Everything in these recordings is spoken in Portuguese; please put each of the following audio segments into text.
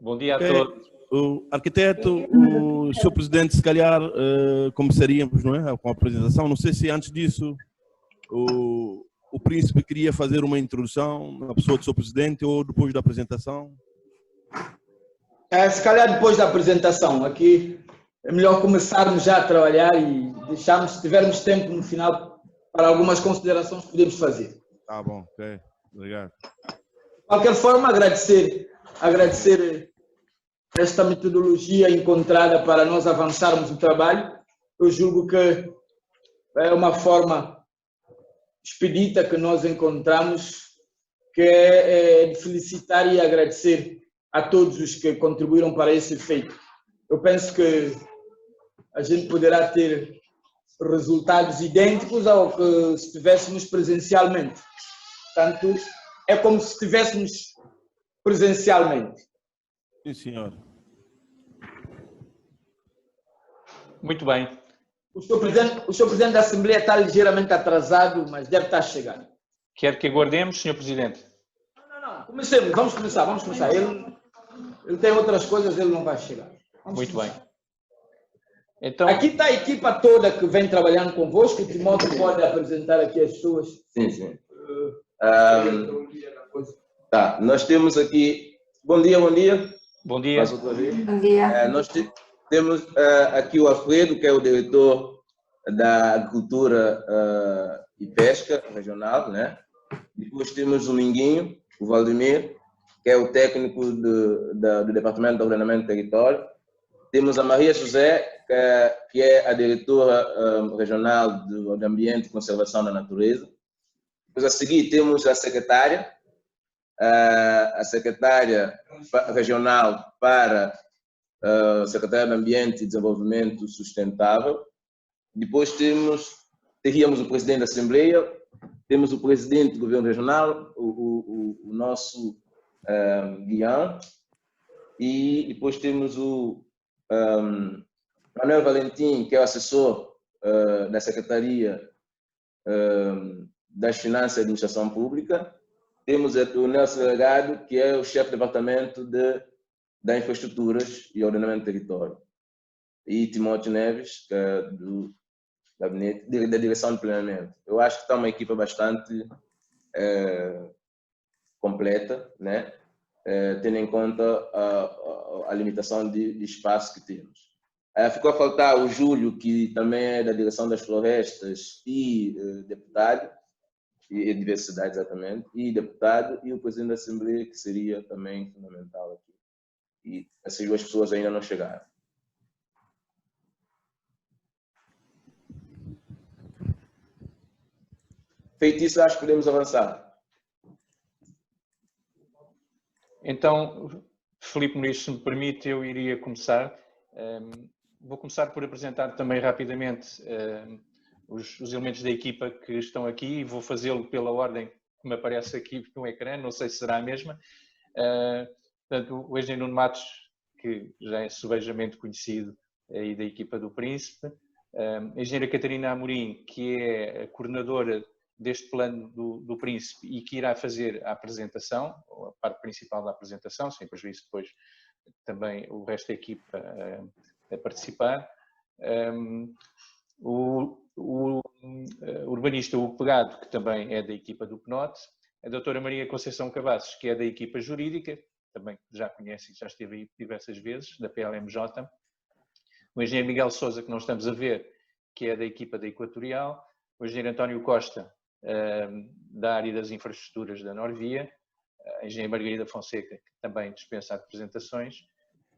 Bom dia a Ok. todos. O arquiteto, o Sr. Presidente, se calhar começaríamos, não é, com a apresentação. Não sei se antes disso o Príncipe queria fazer uma introdução na pessoa do Sr. Presidente ou depois da apresentação. Se calhar depois da apresentação. Aqui é melhor começarmos já a trabalhar e deixarmos, se tivermos tempo no final, para algumas considerações que podemos fazer. Tá bom, ok. Obrigado. De qualquer forma, agradecer esta metodologia encontrada para nós avançarmos o trabalho. Eu julgo que é uma forma expedita que nós encontramos, que é de felicitar e agradecer a todos os que contribuíram para esse efeito. Eu penso que a gente poderá ter resultados idênticos ao que se estivéssemos presencialmente. Portanto, é como se estivéssemos presencialmente. Sim, senhor. Muito bem. O Sr. Presidente da Assembleia está ligeiramente atrasado, mas deve estar chegando. Quer que aguardemos, Sr. Presidente? Não. Comecemos, vamos começar. Ele tem outras coisas, ele não vai chegar. Muito bem. Então, aqui está a equipa toda que vem trabalhando convosco. O Timóteo pode apresentar aqui as suas. Sim. Tá, nós temos aqui. Bom dia. bom dia. Mais outra vez. Bom dia. Nós temos aqui o Alfredo, que é o diretor da Agricultura e Pesca Regional, né? Depois temos o Minguinho, o Valdemir, que é o técnico do Departamento de Ordenamento do Território. Temos a Maria José, que é a diretora regional do Ambiente e Conservação da Natureza. Depois, a seguir, temos a secretária regional para a Secretaria de Ambiente e Desenvolvimento Sustentável. Depois teríamos o presidente da Assembleia, temos o presidente do Governo Regional, o nosso guião, e depois temos o Manuel Valentim, que é o assessor da Secretaria das Finanças e Administração Pública. Temos o Nelson Delegado, que é o chefe do Departamento da Infraestruturas e Ordenamento do Território. E Timóteo Neves, que é do Gabinete da Direção de Planeamento. Eu acho que está uma equipa bastante completa, né? Tendo em conta a limitação de espaço que temos. Ficou a faltar o Júlio, que também é da Direção das Florestas e deputado, e diversidade exatamente, e deputado, e o presidente da Assembleia, que seria também fundamental aqui. E essas duas pessoas ainda não chegaram. Feito isso, acho que podemos avançar. Então, Filipe Muniz, se me permite, eu iria começar. Vou começar por apresentar também rapidamente os elementos da equipa que estão aqui e vou fazê-lo pela ordem que me aparece aqui no ecrã, não sei se será a mesma. Portanto, o engenheiro Nuno Matos, que já é subejamente conhecido aí da equipa do Príncipe. A engenheira Catarina Amorim, que é a coordenadora deste plano do Príncipe e que irá fazer a apresentação, a parte principal da apresentação, sem prejuízo depois também o resto da equipa a participar. O urbanista Hugo Pegado, que também é da equipa do PNOT, a doutora Maria Conceição Cavazos, que é da equipa jurídica, também já conhece e já esteve aí diversas vezes, da PLMJ, o engenheiro Miguel Sousa, que não estamos a ver, que é da equipa da Equatorial, o engenheiro António Costa, da área das infraestruturas da Norvia, a engenheira Margarida Fonseca, que também dispensa apresentações,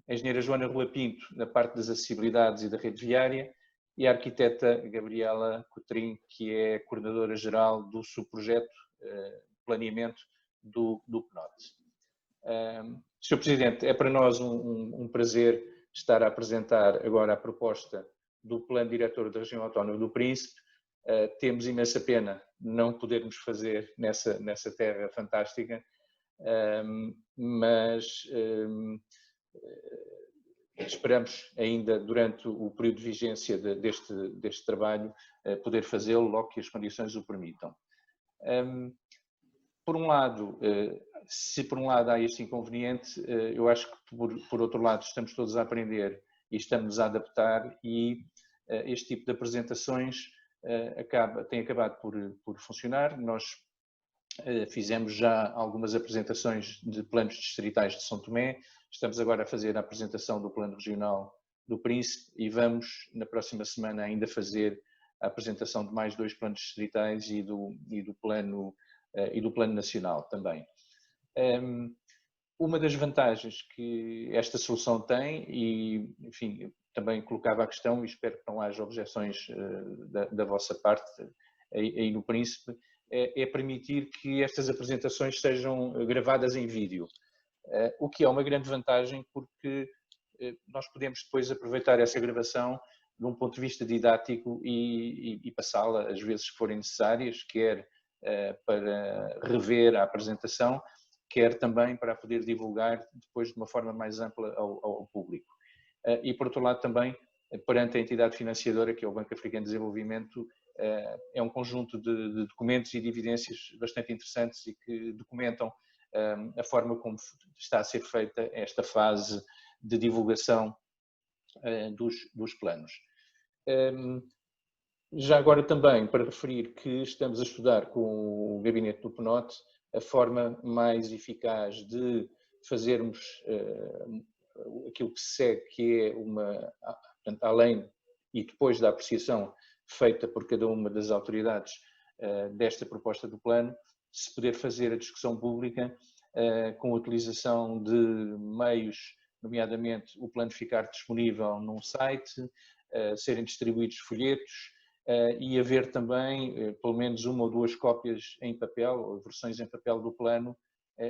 a engenheira Joana Rua Pinto, da parte das acessibilidades e da rede viária, e a arquiteta Gabriela Coutrinho, que é coordenadora geral do subprojeto planeamento do PNOT. Sr. Presidente, é para nós um prazer estar a apresentar agora a proposta do Plano Diretor da Região Autónoma do Príncipe. Temos imensa pena não podermos fazer nessa terra fantástica, mas esperamos ainda durante o período de vigência deste trabalho poder fazê-lo logo que as condições o permitam. por um lado, se por um lado há este inconveniente, eu acho que por outro lado estamos todos a aprender e estamos a adaptar, e este tipo de apresentações tem acabado por funcionar. Nós fizemos já algumas apresentações de planos distritais de São Tomé, estamos agora a fazer a apresentação do plano regional do Príncipe e vamos na próxima semana ainda fazer a apresentação de mais 2 planos distritais e do plano nacional também. Uma das vantagens que esta solução tem, e enfim, também colocava a questão e espero que não haja objeções da vossa parte aí no Príncipe, é permitir que estas apresentações sejam gravadas em vídeo, o que é uma grande vantagem porque nós podemos depois aproveitar essa gravação de um ponto de vista didático e passá-la às vezes que forem necessárias, quer para rever a apresentação, quer também para poder divulgar depois de uma forma mais ampla ao público. E por outro lado também, perante a entidade financiadora, que é o Banco Africano de Desenvolvimento, é um conjunto de documentos e de evidências bastante interessantes e que documentam a forma como está a ser feita esta fase de divulgação dos planos. Já agora também para referir que estamos a estudar com o gabinete do PNOT a forma mais eficaz de fazermos aquilo que se segue, que é portanto, além e depois da apreciação feita por cada uma das autoridades desta proposta do plano, se poder fazer a discussão pública com a utilização de meios, nomeadamente o plano ficar disponível num site, serem distribuídos folhetos e haver também pelo menos 1 ou 2 cópias em papel, ou versões em papel do plano,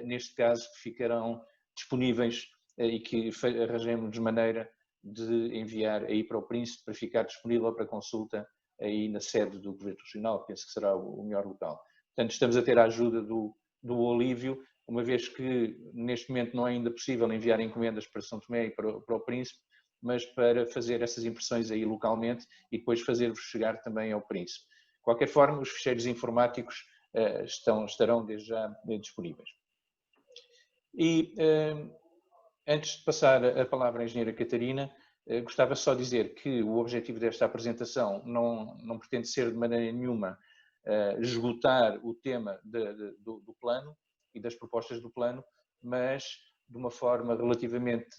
neste caso que ficarão disponíveis e que arranjemos de maneira de enviar aí para o Príncipe para ficar disponível para consulta aí na sede do Governo Regional, penso que será o melhor local. Portanto, estamos a ter a ajuda do Olívio, uma vez que neste momento não é ainda possível enviar encomendas para São Tomé e para o Príncipe, mas para fazer essas impressões aí localmente e depois fazer-vos chegar também ao Príncipe. De qualquer forma, os ficheiros informáticos estarão desde já disponíveis. E antes de passar a palavra à engenheira Catarina, gostava só de dizer que o objetivo desta apresentação não pretende ser de maneira nenhuma esgotar o tema do plano e das propostas do plano, mas de uma forma relativamente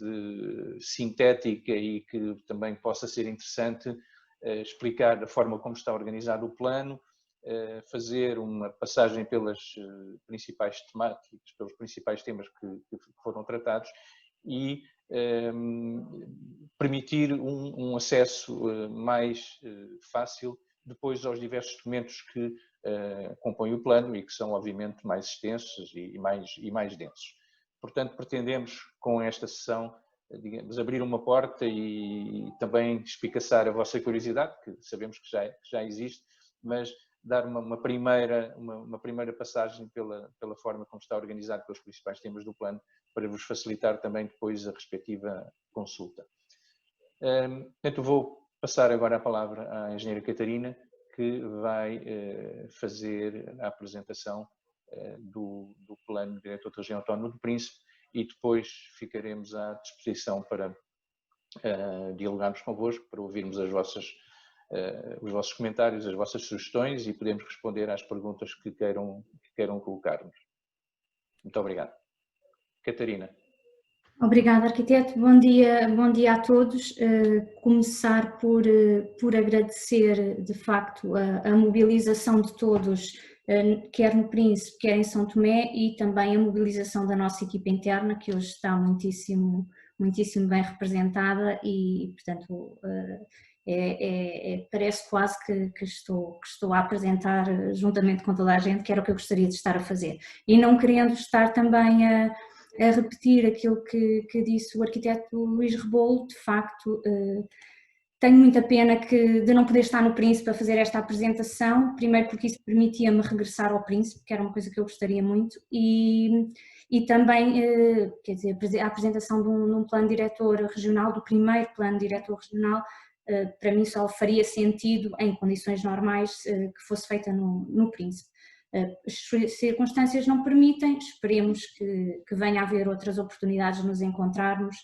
sintética e que também possa ser interessante explicar a forma como está organizado o plano, fazer uma passagem pelas principais temáticas, pelos principais temas que foram tratados e permitir um acesso mais fácil depois aos diversos documentos que compõem o plano e que são obviamente mais extensos e mais densos. Portanto, pretendemos com esta sessão, digamos, abrir uma porta e também espicaçar a vossa curiosidade, que sabemos que já existe, mas dar uma primeira passagem pela forma como está organizado pelos principais temas do plano, para vos facilitar também depois a respectiva consulta. Portanto, vou passar agora a palavra à engenheira Catarina, que vai fazer a apresentação do Plano Diretor da Região Autónoma do Príncipe e depois ficaremos à disposição para dialogarmos convosco, para ouvirmos os vossos comentários, as vossas sugestões e podemos responder às perguntas que queiram colocar-nos. Muito obrigado. Catarina. Obrigada, arquiteto. Bom dia a todos. Começar por agradecer, de facto, a mobilização de todos, quer no Príncipe, quer em São Tomé, e também a mobilização da nossa equipa interna, que hoje está muitíssimo bem representada e, portanto, parece quase que estou a apresentar juntamente com toda a gente, que era o que eu gostaria de estar a fazer. E não querendo estar também a repetir aquilo que disse o arquiteto Luís Rebolo, de facto tenho muita pena de não poder estar no Príncipe a fazer esta apresentação, primeiro porque isso permitia-me regressar ao Príncipe, que era uma coisa que eu gostaria muito, e também, quer dizer, a apresentação de um plano diretor regional, do primeiro plano diretor regional, para mim só faria sentido em condições normais que fosse feita no Príncipe. As circunstâncias não permitem, esperemos que venha a haver outras oportunidades de nos encontrarmos,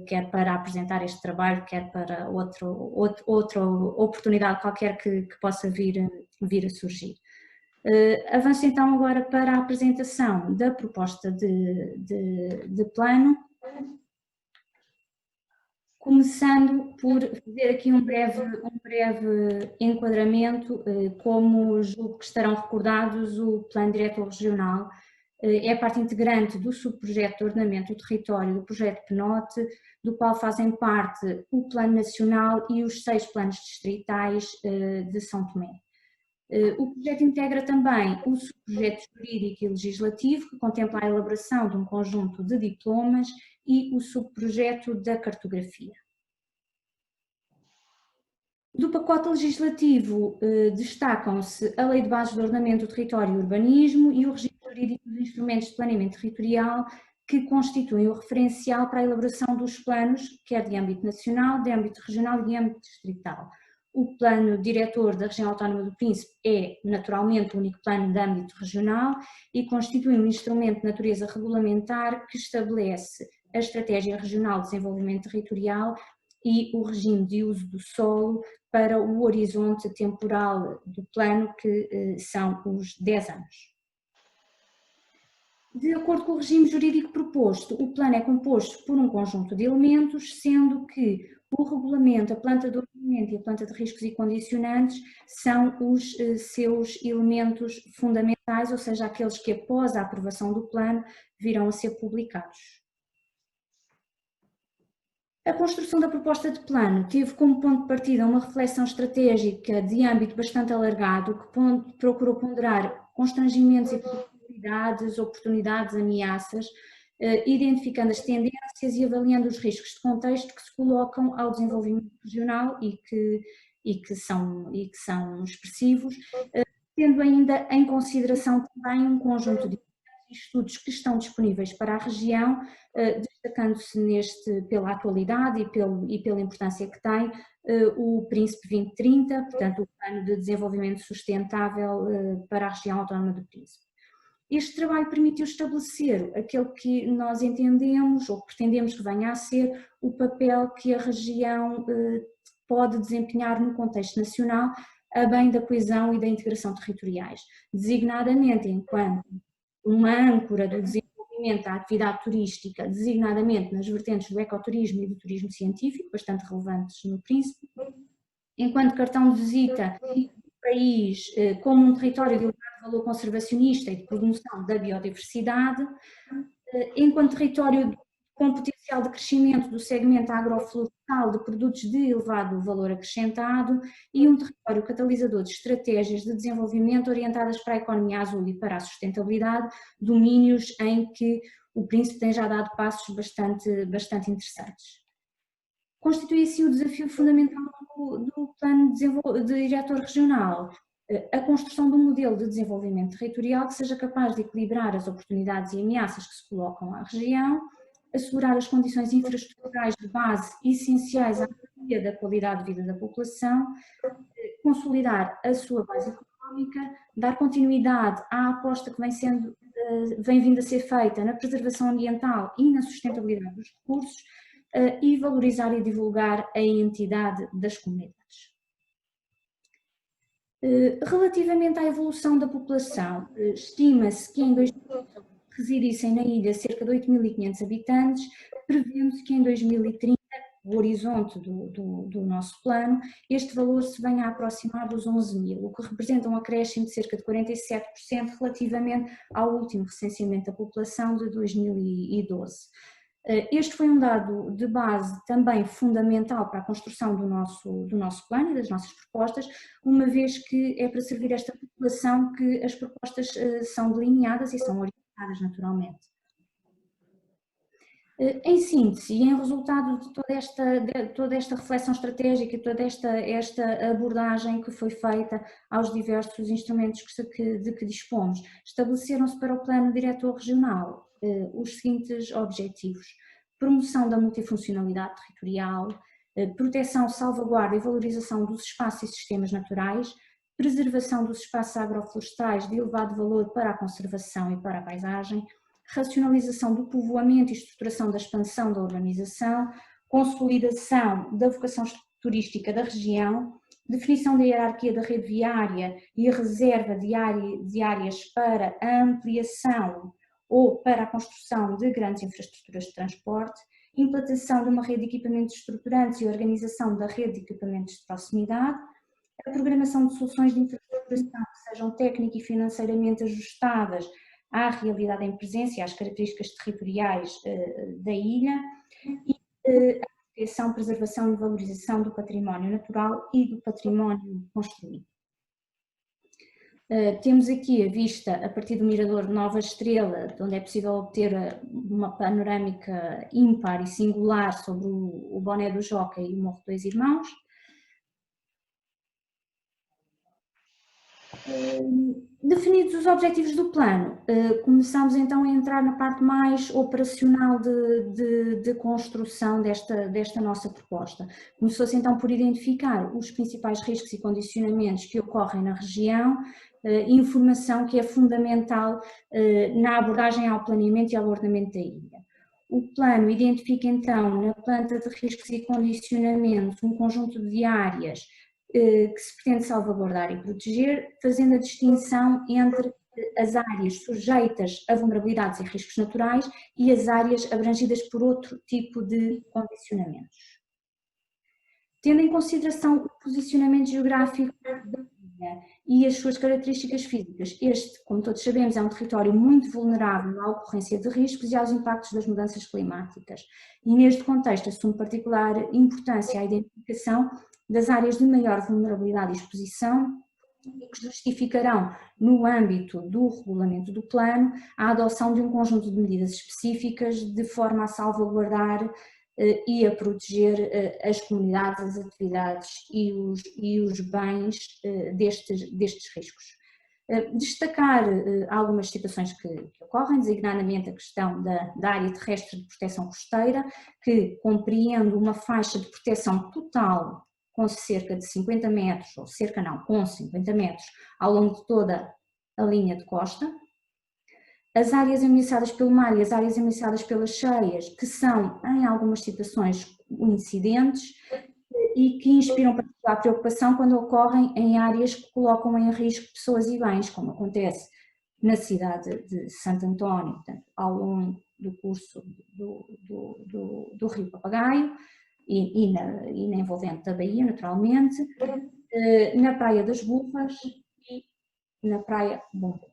quer para apresentar este trabalho, quer para outra oportunidade qualquer que possa vir a surgir. Avanço então agora para a apresentação da proposta de plano, começando por fazer aqui um breve enquadramento. Como julgo que estarão recordados, o Plano Diretor Regional é parte integrante do subprojeto de ordenamento do território do projeto PNOT, do qual fazem parte o Plano Nacional e os 6 planos distritais de São Tomé. O projeto integra também o subprojeto jurídico e legislativo, que contempla a elaboração de um conjunto de diplomas, e o subprojeto da cartografia. Do pacote legislativo destacam-se a Lei de Bases do Ordenamento do Território e Urbanismo e o regime jurídico dos instrumentos de planeamento territorial, que constituem o referencial para a elaboração dos planos, quer de âmbito nacional, de âmbito regional e de âmbito distrital. O plano diretor da região autónoma do Príncipe é, naturalmente, o único plano de âmbito regional e constitui um instrumento de natureza regulamentar que estabelece a Estratégia Regional de Desenvolvimento Territorial e o regime de uso do solo para o horizonte temporal do plano, que são os 10 anos. De acordo com o regime jurídico proposto, o plano é composto por um conjunto de elementos, sendo que o regulamento, a planta de ordenamento e a planta de riscos e condicionantes são os seus elementos fundamentais, ou seja, aqueles que após a aprovação do plano virão a ser publicados. A construção da proposta de plano teve como ponto de partida uma reflexão estratégica de âmbito bastante alargado, que procurou ponderar constrangimentos e possibilidades, oportunidades, ameaças, identificando as tendências e avaliando os riscos de contexto que se colocam ao desenvolvimento regional e que são expressivos, tendo ainda em consideração também um conjunto de estudos que estão disponíveis para a região, destacando-se pela atualidade e pela importância que tem o Príncipe 2030, portanto o Plano de Desenvolvimento Sustentável para a região autónoma do Príncipe. Este trabalho permitiu estabelecer aquele que nós entendemos ou pretendemos que venha a ser o papel que a região pode desempenhar no contexto nacional, a bem da coesão e da integração territoriais, designadamente enquanto uma âncora do desenvolvimento da atividade turística, designadamente nas vertentes do ecoturismo e do turismo científico, bastante relevantes no Príncipe, enquanto cartão de visita do país como um território de elevado valor conservacionista e de promoção da biodiversidade, enquanto território com potencial de crescimento do segmento agroflorestal de produtos de elevado valor acrescentado e um território catalisador de estratégias de desenvolvimento orientadas para a economia azul e para a sustentabilidade, domínios em que o Príncipe tem já dado passos bastante interessantes. Constitui assim o desafio fundamental do plano de diretor regional, a construção de um modelo de desenvolvimento territorial que seja capaz de equilibrar as oportunidades e ameaças que se colocam à região, assegurar as condições infraestruturais de base essenciais à melhoria da qualidade de vida da população, consolidar a sua base económica, dar continuidade à aposta que vem vindo a ser feita na preservação ambiental e na sustentabilidade dos recursos, e valorizar e divulgar a identidade das comunidades. Relativamente à evolução da população, estima-se que em 2000 residissem na ilha cerca de 8.500 habitantes, prevendo-se que em 2030, o horizonte do nosso plano, este valor se venha a aproximar dos 11.000, o que representa um acréscimo de cerca de 47% relativamente ao último recenseamento da população de 2012. Este foi um dado de base também fundamental para a construção do nosso plano e das nossas propostas, uma vez que é para servir esta população que as propostas são delineadas e são orientadas naturalmente. Em síntese, e em resultado de toda esta reflexão estratégica e toda esta abordagem que foi feita aos diversos instrumentos de que dispomos, estabeleceram-se para o plano diretor regional os seguintes objetivos: promoção da multifuncionalidade territorial, proteção, salvaguarda e valorização dos espaços e sistemas naturais, preservação dos espaços agroflorestais de elevado valor para a conservação e para a paisagem, racionalização do povoamento e estruturação da expansão da urbanização, consolidação da vocação turística da região, definição da hierarquia da rede viária e a reserva de áreas para a ampliação ou para a construção de grandes infraestruturas de transporte, implantação de uma rede de equipamentos estruturantes e organização da rede de equipamentos de proximidade, a programação de soluções de infraestruturação que sejam técnica e financeiramente ajustadas à realidade em presença e às características territoriais da ilha, e a proteção, preservação e valorização do património natural e do património construído. Temos aqui a vista a partir do mirador de Nova Estrela, onde é possível obter uma panorâmica ímpar e singular sobre o Boné do Joca e o Morro dos Dois Irmãos. Definidos os objetivos do plano, começamos então a entrar na parte mais operacional de construção desta nossa proposta. Começou-se então por identificar os principais riscos e condicionamentos que ocorrem na região, informação que é fundamental na abordagem ao planeamento e ao ordenamento da ilha. O plano identifica então na planta de riscos e condicionamentos um conjunto de áreas que se pretende salvaguardar e proteger, fazendo a distinção entre as áreas sujeitas a vulnerabilidades e riscos naturais e as áreas abrangidas por outro tipo de condicionamentos. Tendo em consideração o posicionamento geográfico da ilha e as suas características físicas, este, como todos sabemos, é um território muito vulnerável à ocorrência de riscos e aos impactos das mudanças climáticas. E neste contexto assume particular importância a identificação das áreas de maior vulnerabilidade e exposição, que justificarão, no âmbito do regulamento do plano, a adoção de um conjunto de medidas específicas de forma a salvaguardar e a proteger as comunidades, as atividades e os bens destes riscos. Destacar algumas situações que ocorrem, designadamente a questão da área terrestre de proteção costeira, que compreende uma faixa de proteção total com cerca de 50 metros, ou com 50 metros ao longo de toda a linha de costa. As áreas ameaçadas pelo mar e as áreas ameaçadas pelas cheias, que são, em algumas situações, incidentes e que inspiram particular preocupação quando ocorrem em áreas que colocam em risco pessoas e bens, como acontece na cidade de Santo António, portanto, ao longo do curso do Rio Papagaio, e na envolvente da Bahia, naturalmente, na Praia das Burras e na Praia Bombo.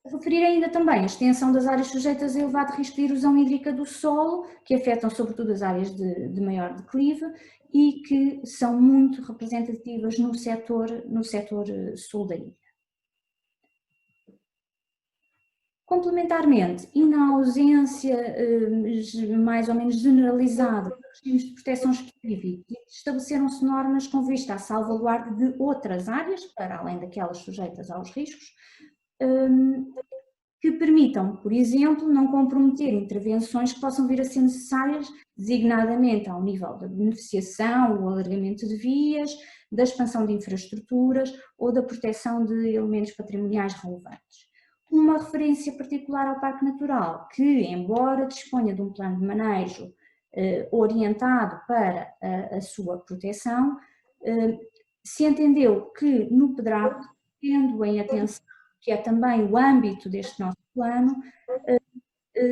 Referir ainda também a extensão das áreas sujeitas a elevado risco de erosão hídrica do solo, que afetam sobretudo as áreas de maior declive e que são muito representativas no setor sul da ilha. Complementarmente, e na ausência mais ou menos generalizada de regimes de proteção específicos, estabeleceram-se normas com vista à salvaguarda de outras áreas, para além daquelas sujeitas aos riscos, que permitam, por exemplo, não comprometer intervenções que possam vir a ser necessárias, designadamente ao nível da beneficiação, o alargamento de vias, da expansão de infraestruturas ou da proteção de elementos patrimoniais relevantes. Uma referência particular ao Parque Natural, que, embora disponha de um plano de manejo orientado para a sua proteção, se entendeu que no PEDRAP, tendo em atenção que é também o âmbito deste nosso plano,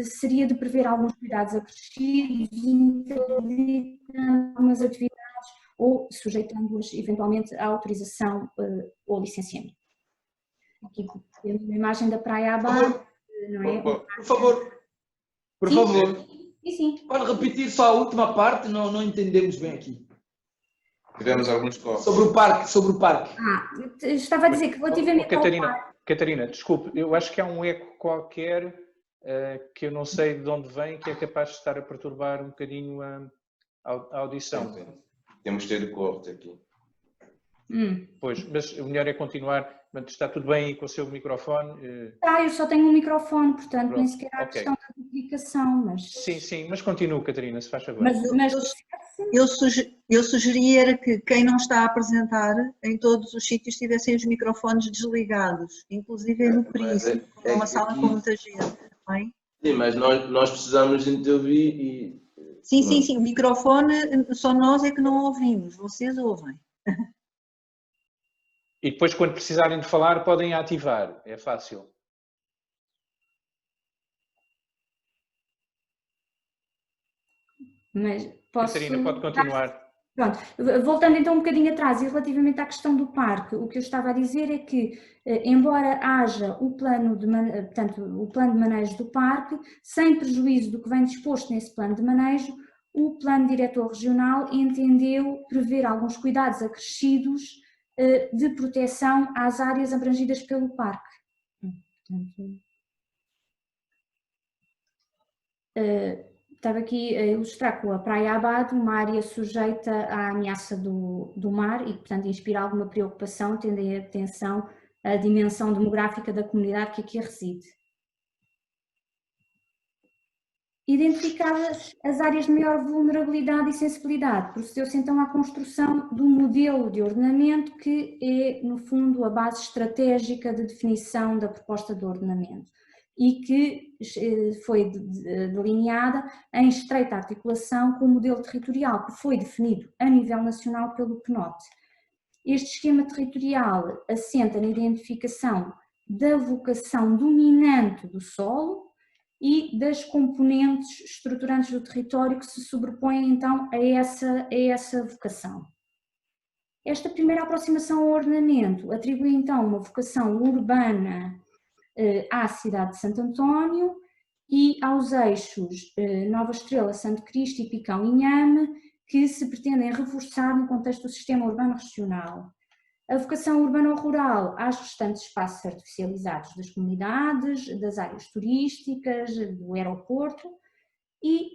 seria de prever alguns cuidados acrescidos, interditando algumas atividades ou sujeitando-as eventualmente à autorização ou licenciamento. Aqui temos uma imagem da Praia Abar, não é? Por favor. Sim. Pode repetir só a última parte, não entendemos bem aqui. Tivemos alguns cortes. Sobre o parque. Estava a dizer que relativamente ao parque... Catarina, desculpe, eu acho que há um eco qualquer que eu não sei de onde vem, que é capaz de estar a perturbar um bocadinho a audição. Temos tido corte aqui. Pois, mas o melhor é continuar. Está tudo bem aí com o seu microfone? Eu só tenho um microfone, portanto, Pronto, nem sequer há questão da duplicação, mas... Sim, mas continua, Catarina, se faz favor. Mas Eu sugeria era que quem não está a apresentar em todos os sítios tivessem os microfones desligados, inclusive no Príncipe, é uma que sala aqui- com muita gente, não é? Sim, mas nós precisamos de te ouvir e... Sim, o microfone só nós é que não ouvimos, vocês ouvem. E depois, quando precisarem de falar, podem ativar. É fácil. Mas posso... Catarina, pode continuar. Pronto, voltando então um bocadinho atrás e relativamente à questão do parque, o que eu estava a dizer é que, embora haja o plano de manejo do parque, sem prejuízo do que vem disposto nesse plano de manejo, o plano diretor regional entendeu prever alguns cuidados acrescidos de proteção às áreas abrangidas pelo parque. Estava aqui a ilustrar com a Praia Abade, uma área sujeita à ameaça do mar e, portanto, inspira alguma preocupação, tendo em atenção a dimensão demográfica da comunidade que aqui reside. Identificadas as áreas de maior vulnerabilidade e sensibilidade, procedeu-se então à construção de um modelo de ordenamento que é, no fundo, a base estratégica de definição da proposta de ordenamento e que foi delineada em estreita articulação com o modelo territorial que foi definido a nível nacional pelo PNOT. Este esquema territorial assenta na identificação da vocação dominante do solo e das componentes estruturantes do território que se sobrepõem então a essa vocação. Esta primeira aproximação ao ordenamento atribui então uma vocação urbana à cidade de Santo António e aos eixos Nova Estrela, Santo Cristo e Picão Inhame, que se pretendem reforçar no contexto do sistema urbano regional. A vocação urbano-rural às restantes espaços artificializados das comunidades, das áreas turísticas, do aeroporto e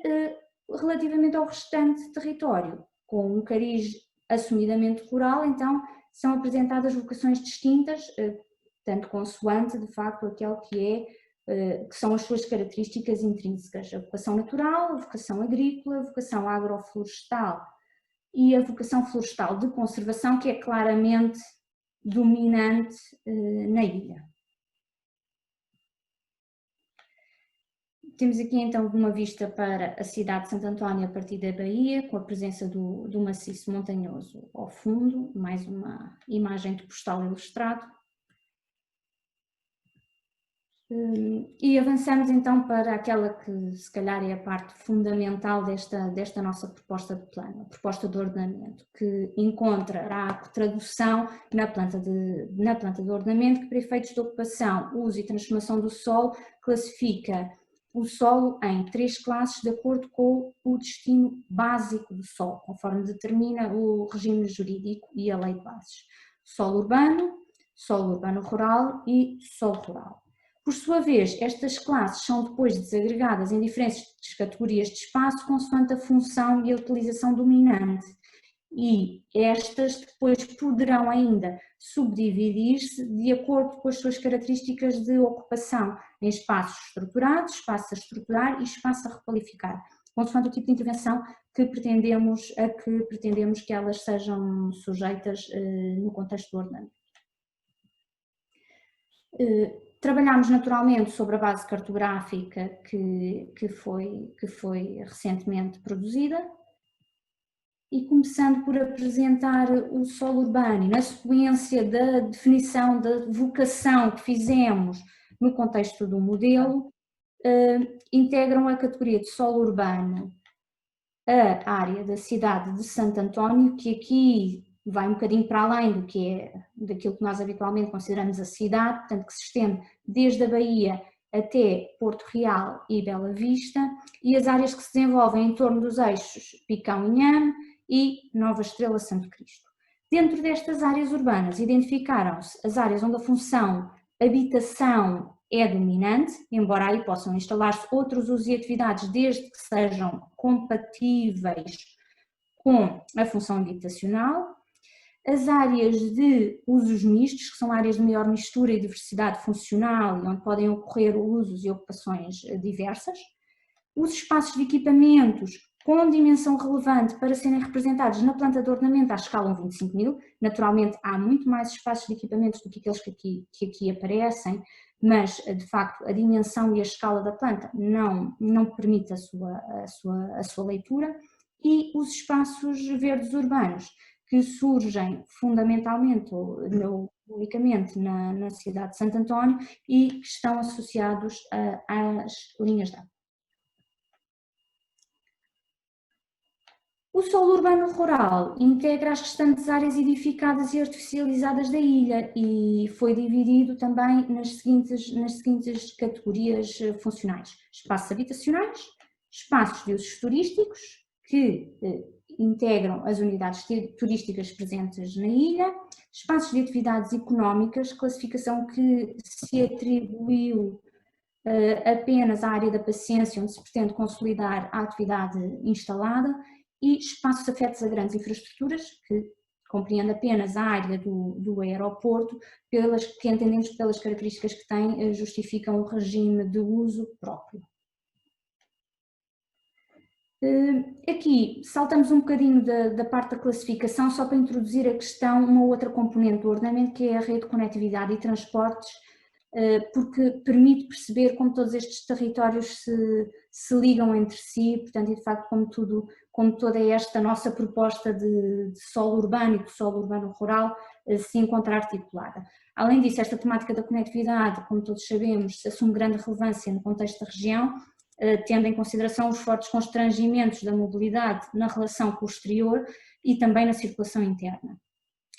relativamente ao restante território, com um cariz assumidamente rural, então são apresentadas vocações distintas, tanto consoante, de facto, aquele que são as suas características intrínsecas, a vocação natural, a vocação agrícola, a vocação agroflorestal e a vocação florestal de conservação, que é claramente dominante na ilha. Temos aqui então uma vista para a cidade de Santo António a partir da Baía, com a presença do maciço montanhoso ao fundo, mais uma imagem de postal ilustrado. E avançamos então para aquela que se calhar é a parte fundamental desta nossa proposta de plano, a proposta de ordenamento, que encontrará tradução na planta de ordenamento que, para efeitos de ocupação, uso e transformação do solo, classifica o solo em 3 classes de acordo com o destino básico do solo, conforme determina o regime jurídico e a lei de bases. Solo urbano rural e solo rural. Por sua vez, estas classes são depois desagregadas em diferentes categorias de espaço consoante a função e a utilização dominante e estas depois poderão ainda subdividir-se de acordo com as suas características de ocupação em espaços estruturados, espaço a estruturar e espaço a requalificar, consoante o tipo de intervenção que pretendemos que elas sejam sujeitas no contexto do ordenamento. Trabalhamos naturalmente sobre a base cartográfica que foi recentemente produzida e começando por apresentar o solo urbano e na sequência da definição da vocação que fizemos no contexto do modelo, integram a categoria de solo urbano a área da cidade de Santo António, que aqui vai um bocadinho para além daquilo que nós habitualmente consideramos a cidade, portanto que se estende desde a Baía até Porto Real e Bela Vista, e as áreas que se desenvolvem em torno dos eixos Picão-Inhame e Nova Estrela Santo Cristo. Dentro destas áreas urbanas identificaram-se as áreas onde a função habitação é dominante, embora aí possam instalar-se outros usos e atividades desde que sejam compatíveis com a função habitacional. As áreas de usos mistos, que são áreas de maior mistura e diversidade funcional e onde podem ocorrer usos e ocupações diversas. Os espaços de equipamentos com dimensão relevante para serem representados na planta de ornamento à escala 1/25.000. Naturalmente há muito mais espaços de equipamentos do que aqueles que aqui aparecem, mas de facto a dimensão e a escala da planta não permite a sua leitura, e os espaços verdes urbanos, que surgem fundamentalmente ou unicamente na cidade de Santo António e que estão associados às linhas de água. O solo urbano rural integra as restantes áreas edificadas e artificializadas da ilha e foi dividido também nas seguintes categorias funcionais: espaços habitacionais, espaços de usos turísticos, que integram as unidades turísticas presentes na ilha, espaços de atividades económicas, classificação que se atribuiu apenas à área da paciência, onde se pretende consolidar a atividade instalada, e espaços afetos a grandes infraestruturas, que compreende apenas a área do aeroporto, que entendemos que pelas características que tem justificam o regime de uso próprio. Aqui saltamos um bocadinho da parte da classificação só para introduzir a questão, uma outra componente do ordenamento, que é a rede de conectividade e transportes, porque permite perceber como todos estes territórios se ligam entre si, portanto, e de facto como toda esta nossa proposta de solo urbano e de solo urbano rural se encontra articulada. Além disso, esta temática da conectividade, como todos sabemos, assume grande relevância no contexto da região, tendo em consideração os fortes constrangimentos da mobilidade na relação com o exterior e também na circulação interna.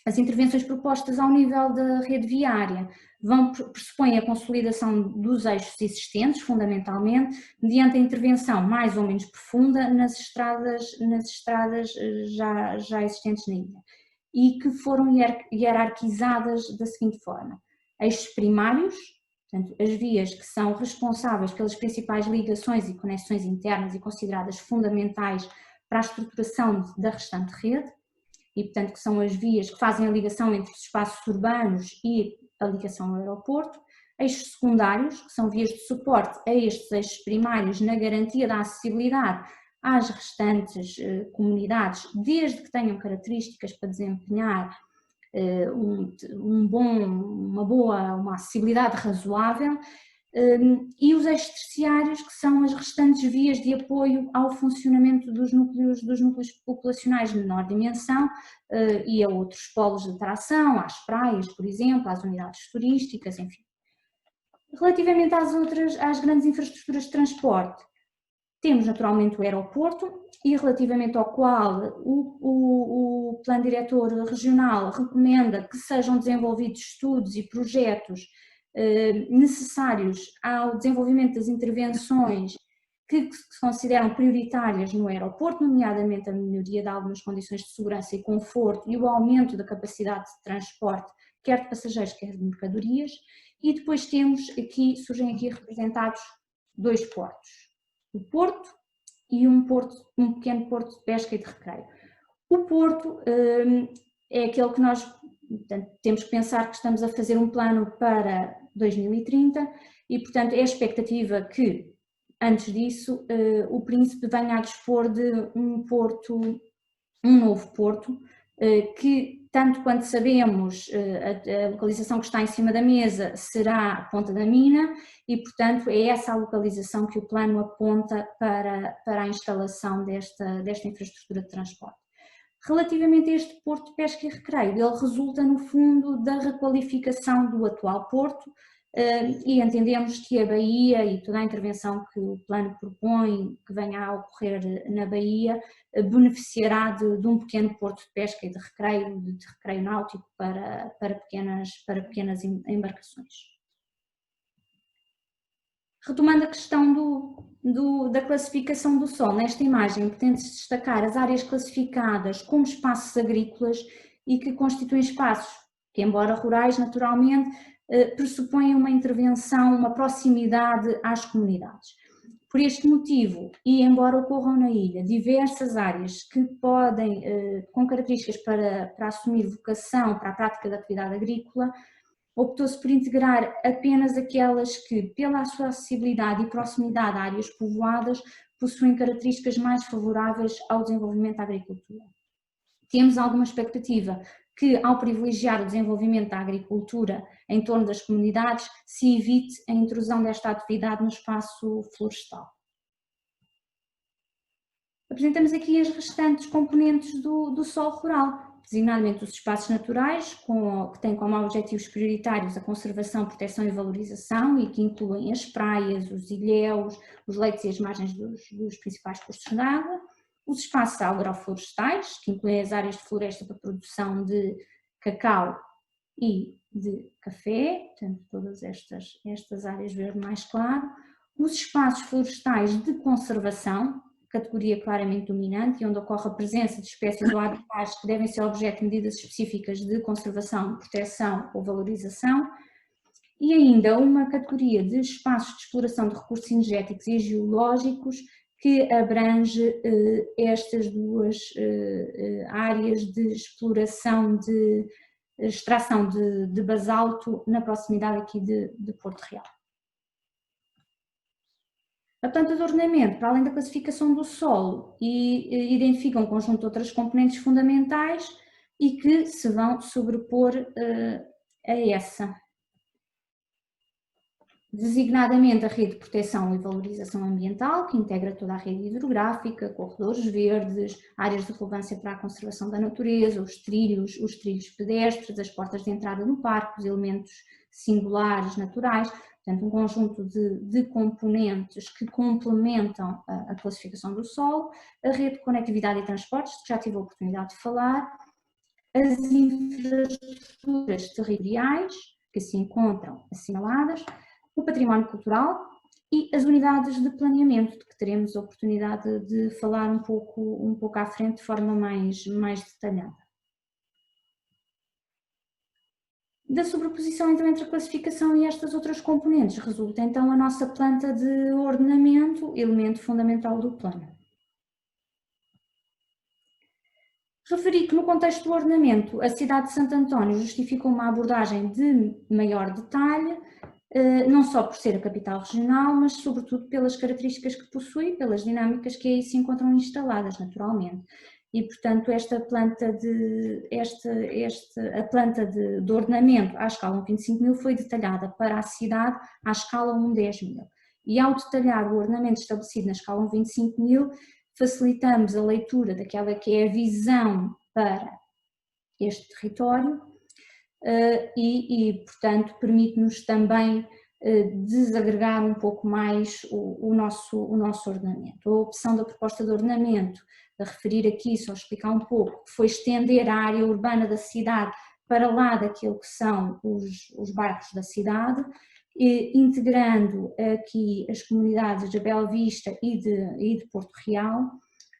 As intervenções propostas ao nível da rede viária pressupõem a consolidação dos eixos existentes, fundamentalmente, mediante a intervenção mais ou menos profunda nas estradas já existentes na ilha, e que foram hierarquizadas da seguinte forma: eixos primários, portanto, as vias que são responsáveis pelas principais ligações e conexões internas e consideradas fundamentais para a estruturação da restante rede, e portanto que são as vias que fazem a ligação entre os espaços urbanos e a ligação ao aeroporto. Eixos secundários, que são vias de suporte a estes eixos primários na garantia da acessibilidade às restantes comunidades, desde que tenham características para desempenhar uma acessibilidade razoável, e os eixos terciários, que são as restantes vias de apoio ao funcionamento dos núcleos populacionais de menor dimensão e a outros polos de atração, às praias, por exemplo, às unidades turísticas, enfim. Relativamente às grandes infraestruturas de transporte, temos naturalmente o aeroporto, e relativamente ao qual o Plano Diretor Regional recomenda que sejam desenvolvidos estudos e projetos necessários ao desenvolvimento das intervenções que se consideram prioritárias no aeroporto, nomeadamente a melhoria de algumas condições de segurança e conforto e o aumento da capacidade de transporte, quer de passageiros, quer de mercadorias. E depois surgem aqui representados dois portos: o porto e um pequeno porto de pesca e de recreio. O porto é aquele que nós, portanto, temos que pensar que estamos a fazer um plano para 2030 e, portanto, é a expectativa que, antes disso, o Príncipe venha a dispor de um novo porto, que, tanto quanto sabemos, a localização que está em cima da mesa será a Ponta da Mina e, portanto, é essa a localização que o plano aponta para a instalação desta infraestrutura de transporte. Relativamente a este porto de pesca e recreio, ele resulta, no fundo, da requalificação do atual porto, e entendemos que a Baía e toda a intervenção que o plano propõe que venha a ocorrer na Baía beneficiará de um pequeno porto de pesca e de recreio náutico para pequenas embarcações. Retomando a questão da classificação do solo, nesta imagem pretende-se destacar as áreas classificadas como espaços agrícolas e que constituem espaços que, embora rurais naturalmente, pressupõem uma intervenção, uma proximidade às comunidades. Por este motivo, e embora ocorram na ilha diversas áreas que podem, com características para assumir vocação para a prática da atividade agrícola, optou-se por integrar apenas aquelas que, pela sua acessibilidade e proximidade a áreas povoadas, possuem características mais favoráveis ao desenvolvimento da agricultura. Temos alguma expectativa que, ao privilegiar o desenvolvimento da agricultura em torno das comunidades, se evite a intrusão desta atividade no espaço florestal. Apresentamos aqui as restantes componentes do solo rural, designadamente os espaços naturais, que têm como objetivos prioritários a conservação, proteção e valorização, e que incluem as praias, os ilhéus, os leitos e as margens dos principais cursos de água. Os espaços agroflorestais, que incluem as áreas de floresta para produção de cacau e de café, portanto, todas estas áreas verde mais claro. Os espaços florestais de conservação, categoria claramente dominante, e onde ocorre a presença de espécies ou habitats que devem ser objeto de medidas específicas de conservação, proteção ou valorização. E ainda uma categoria de espaços de exploração de recursos energéticos e geológicos, que abrange estas duas áreas de exploração, de extração de basalto na proximidade aqui de Porto Real. A planta de ordenamento, para além da classificação do solo, identifica um conjunto de outras componentes fundamentais e que se vão sobrepor a essa. Designadamente a rede de proteção e valorização ambiental, que integra toda a rede hidrográfica, corredores verdes, áreas de relevância para a conservação da natureza, os trilhos pedestres, as portas de entrada no parque, os elementos singulares naturais, portanto um conjunto de componentes que complementam a classificação do solo, a rede de conectividade e transportes, que já tive a oportunidade de falar, as infraestruturas territoriais, que se encontram assinaladas, o património cultural e as unidades de planeamento, de que teremos a oportunidade de falar um pouco à frente de forma mais detalhada. Da sobreposição então entre a classificação e estas outras componentes resulta então a nossa planta de ordenamento, elemento fundamental do plano. Referi que no contexto do ordenamento a cidade de Santo António justificou uma abordagem de maior detalhe, não só por ser a capital regional, mas sobretudo pelas características que possui, pelas dinâmicas que aí se encontram instaladas naturalmente. E portanto esta planta a planta de ordenamento à escala 1/25.000 foi detalhada para a cidade à escala 1/10.000. E ao detalhar o ordenamento estabelecido na escala 1/25.000, facilitamos a leitura daquela que é a visão para este território, portanto, permite-nos também desagregar um pouco mais o nosso ordenamento. A opção da proposta de ordenamento, a referir aqui, só explicar um pouco, foi estender a área urbana da cidade para lá daquilo que são os bairros da cidade, integrando aqui as comunidades de Bela Vista e de Porto Real,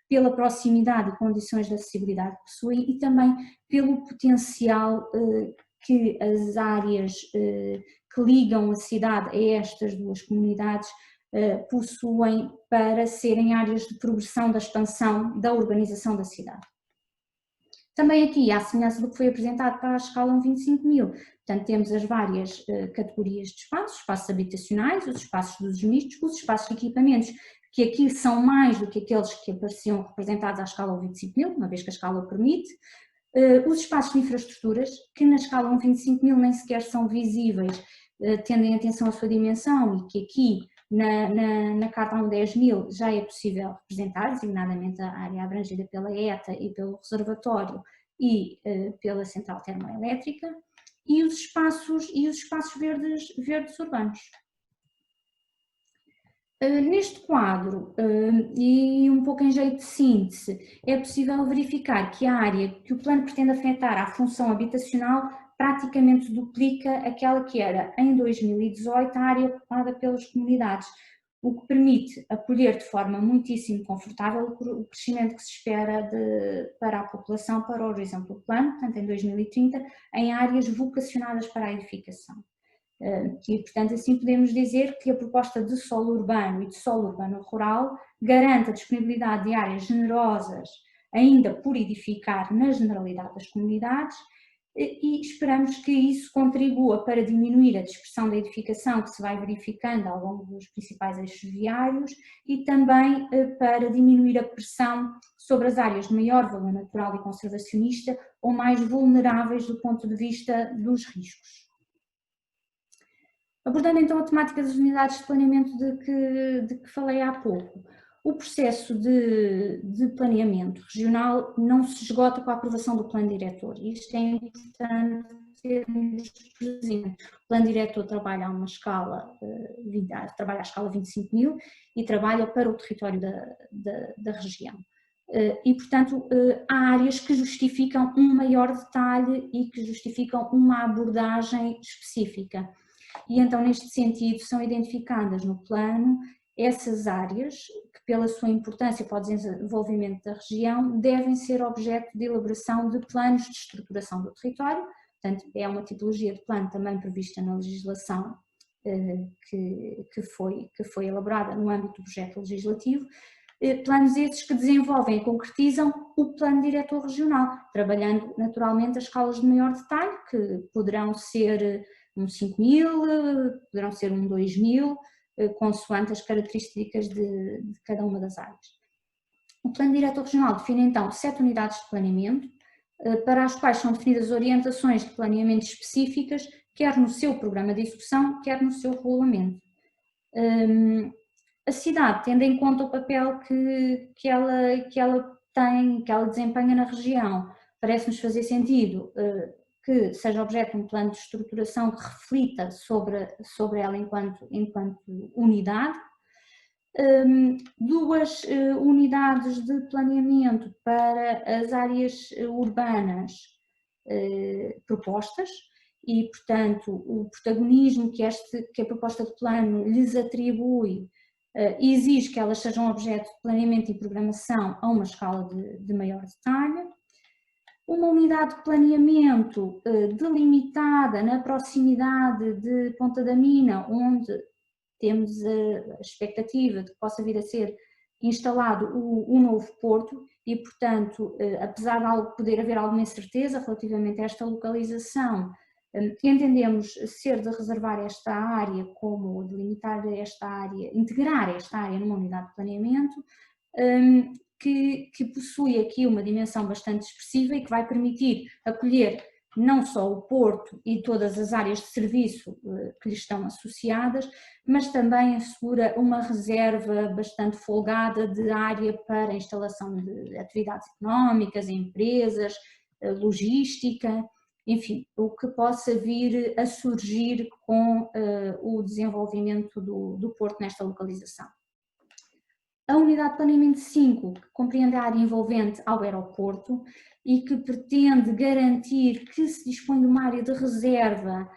pela proximidade e condições de acessibilidade que possuem e também pelo potencial que as áreas que ligam a cidade a estas duas comunidades possuem para serem áreas de progressão da expansão da urbanização da cidade. Também aqui, à semelhança do que foi apresentado para a escala 1/25.000, portanto temos as várias categorias de espaços habitacionais, os espaços de usos mistos, os espaços de equipamentos, que aqui são mais do que aqueles que apareciam representados à escala 1/25.000, uma vez que a escala o permite, os espaços de infraestruturas, que na escala 1/25.000 nem sequer são visíveis, tendo em atenção a sua dimensão, e que aqui na carta 1/10.000 já é possível representar, designadamente a área abrangida pela ETA e pelo reservatório e pela central termoelétrica, e os espaços verdes urbanos. Neste quadro, e um pouco em jeito de síntese, é possível verificar que a área que o plano pretende afetar à função habitacional praticamente duplica aquela que era em 2018 a área ocupada pelas comunidades, o que permite acolher de forma muitíssimo confortável o crescimento que se espera para a população para o horizonte do plano, portanto em 2030, em áreas vocacionadas para a edificação. E, portanto, assim podemos dizer que a proposta de solo urbano e de solo urbano rural garante a disponibilidade de áreas generosas ainda por edificar na generalidade das comunidades e esperamos que isso contribua para diminuir a dispersão da edificação que se vai verificando ao longo dos principais eixos viários e também para diminuir a pressão sobre as áreas de maior valor natural e conservacionista ou mais vulneráveis do ponto de vista dos riscos. Abordando então a temática das unidades de planeamento de que falei há pouco, o processo de planeamento regional não se esgota com a aprovação do plano diretor. Isto é importante termos presente. O plano diretor trabalha a uma escala, trabalha à escala 25.000 e trabalha para o território da região. E, portanto, há áreas que justificam um maior detalhe e que justificam uma abordagem específica. E então, neste sentido, são identificadas no plano essas áreas que, pela sua importância para o desenvolvimento da região, devem ser objeto de elaboração de planos de estruturação do território. Portanto, é uma tipologia de plano também prevista na legislação que foi elaborada no âmbito do projeto legislativo. Planos esses que desenvolvem e concretizam o plano diretor regional, trabalhando naturalmente as escalas de maior detalhe, que poderão ser um 5.000, poderão ser um 2.000, consoante as características de cada uma das áreas. O plano diretor regional define então 7 unidades de planeamento, para as quais são definidas orientações de planeamento específicas, quer no seu programa de execução, quer no seu regulamento. A cidade, tendo em conta o papel que ela tem, que ela desempenha na região, parece-nos fazer sentido que seja objeto de um plano de estruturação que reflita sobre ela enquanto unidade. 2 unidades de planeamento para as áreas urbanas propostas e, portanto, o protagonismo que a proposta de plano lhes atribui exige que elas sejam objeto de planeamento e programação a uma escala de maior detalhe. Uma unidade de planeamento delimitada na proximidade de Ponta da Mina, onde temos a expectativa de que possa vir a ser instalado o novo porto e, portanto, apesar de poder haver alguma incerteza relativamente a esta localização, entendemos ser de reservar esta área como delimitar esta área, integrar esta área numa unidade de planeamento, que possui aqui uma dimensão bastante expressiva e que vai permitir acolher não só o porto e todas as áreas de serviço que lhe estão associadas, mas também assegura uma reserva bastante folgada de área para a instalação de atividades económicas, empresas, logística, enfim, o que possa vir a surgir com o desenvolvimento do porto nesta localização. A unidade de planeamento 5, que compreende a área envolvente ao aeroporto e que pretende garantir que se dispõe de uma área de reserva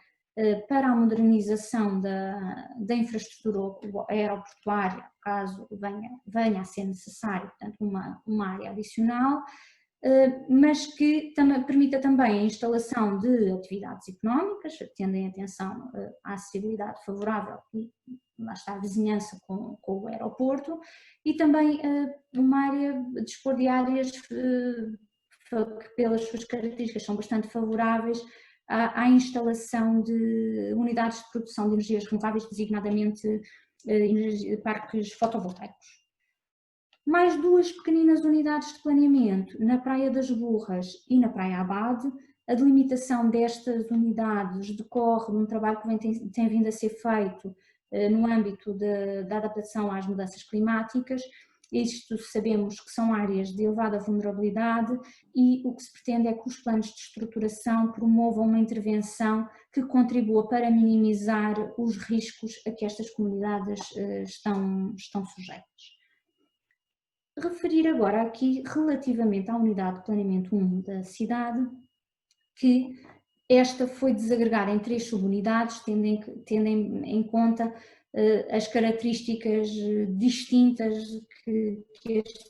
para a modernização da infraestrutura aeroportuária, caso venha a ser necessário, portanto, uma área adicional, mas que também permita também a instalação de atividades económicas, tendem atenção à acessibilidade favorável e lá está a vizinhança com o aeroporto, e também uma área, dispor de áreas que pelas suas características são bastante favoráveis à instalação de unidades de produção de energias renováveis, designadamente parques fotovoltaicos. Mais 2 pequeninas unidades de planeamento na Praia das Burras e na Praia Abade. A delimitação destas unidades decorre de um trabalho que tem vindo a ser feito no âmbito da adaptação às mudanças climáticas. Isto sabemos que são áreas de elevada vulnerabilidade e o que se pretende é que os planos de estruturação promovam uma intervenção que contribua para minimizar os riscos a que estas comunidades estão sujeitas. Referir agora aqui relativamente à unidade de planeamento 1 da cidade, que esta foi desagregada em 3 subunidades, tendo em conta as características distintas que este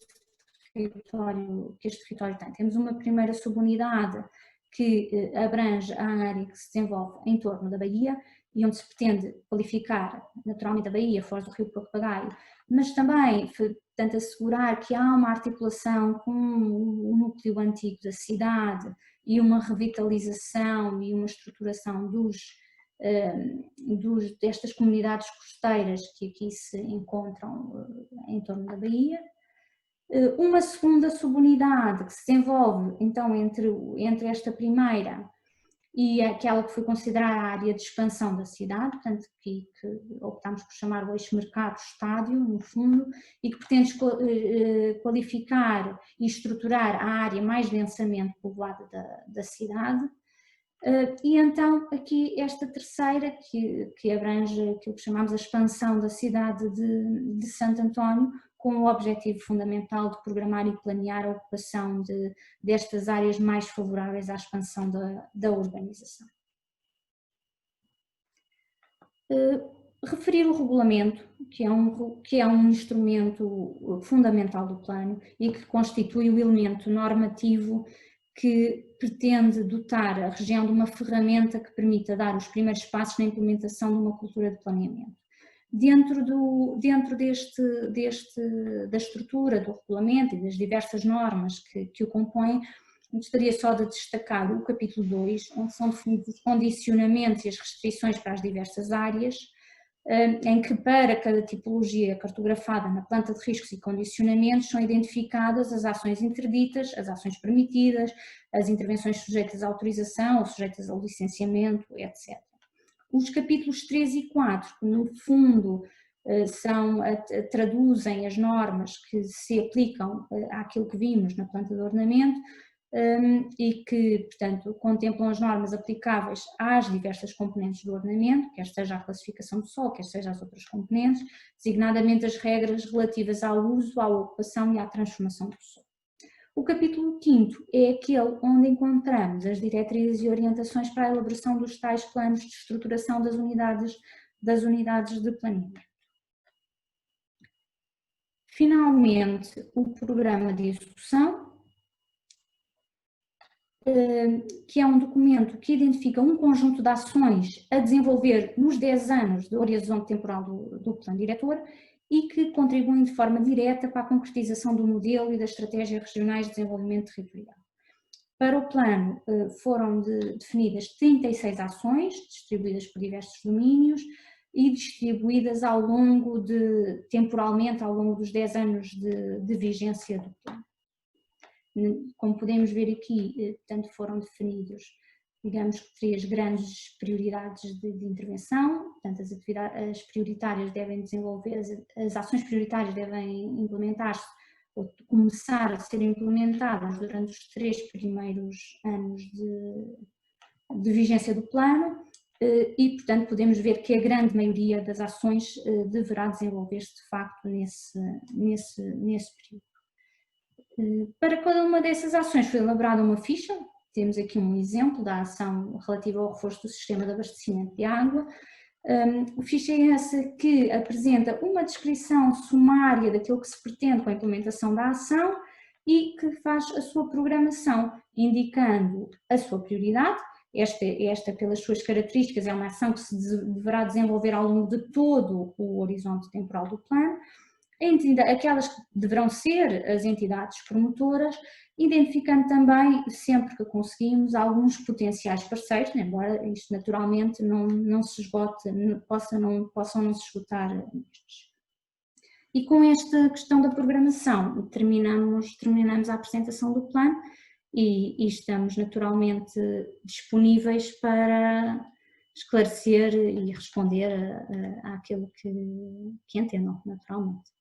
território tem. Temos uma primeira subunidade que abrange a área que se desenvolve em torno da Baía e onde se pretende qualificar naturalmente a Baía, Foz do Rio Papagaio, mas também portanto, assegurar que há uma articulação com o núcleo antigo da cidade e uma revitalização e uma estruturação destas comunidades costeiras que aqui se encontram em torno da Baía. Uma segunda subunidade que se desenvolve então entre esta primeira e aquela que foi considerada a área de expansão da cidade, portanto que optámos por chamar o eixo mercado-estádio, no fundo, e que pretende qualificar e estruturar a área mais densamente povoada da cidade. E então aqui esta terceira, que abrange aquilo que chamamos a expansão da cidade de Santo António, com o objetivo fundamental de programar e planear a ocupação destas áreas mais favoráveis à expansão da urbanização. Referir o regulamento, que é um instrumento fundamental do plano e que constitui o elemento normativo que pretende dotar a região de uma ferramenta que permita dar os primeiros passos na implementação de uma cultura de planeamento. Dentro da estrutura do regulamento e das diversas normas que o compõem, gostaria só de destacar o capítulo 2, onde são definidos os condicionamentos e as restrições para as diversas áreas, em que para cada tipologia cartografada na planta de riscos e condicionamentos são identificadas as ações interditas, as ações permitidas, as intervenções sujeitas à autorização ou sujeitas ao licenciamento, etc. Os capítulos 3 e 4, que no fundo traduzem as normas que se aplicam àquilo que vimos na planta de ordenamento e que, portanto, contemplam as normas aplicáveis às diversas componentes do ordenamento, quer seja a classificação do solo, quer seja as outras componentes, designadamente as regras relativas ao uso, à ocupação e à transformação do solo. O capítulo 5º é aquele onde encontramos as diretrizes e orientações para a elaboração dos tais planos de estruturação das unidades de planeamento. Finalmente, o programa de execução, que é um documento que identifica um conjunto de ações a desenvolver nos 10 anos de horizonte temporal do plano diretor e que contribuem de forma direta para a concretização do modelo e das estratégias regionais de desenvolvimento territorial. Para o plano foram definidas 36 ações, distribuídas por diversos domínios e distribuídas temporalmente ao longo dos 10 anos de vigência do plano. Como podemos ver aqui, portanto, foram definidos, digamos que 3 grandes prioridades de intervenção, portanto as prioritárias devem as ações prioritárias devem implementar-se ou começar a ser implementadas durante os 3 primeiros anos de vigência do plano e, portanto, podemos ver que a grande maioria das ações deverá desenvolver-se de facto nesse período. Para cada uma dessas ações foi elaborada uma ficha. Temos aqui um exemplo da ação relativa ao reforço do sistema de abastecimento de água. A ficha é essa que apresenta uma descrição sumária daquilo que se pretende com a implementação da ação e que faz a sua programação, indicando a sua prioridade. Esta, pelas suas características, é uma ação que se deverá desenvolver ao longo de todo o horizonte temporal do plano. Aquelas que deverão ser as entidades promotoras, identificando também, sempre que conseguimos, alguns potenciais parceiros, embora isto naturalmente não se esgote, possam não se esgotar estes. E com esta questão da programação terminamos a apresentação do plano e estamos naturalmente disponíveis para esclarecer e responder àquilo que entendam, naturalmente.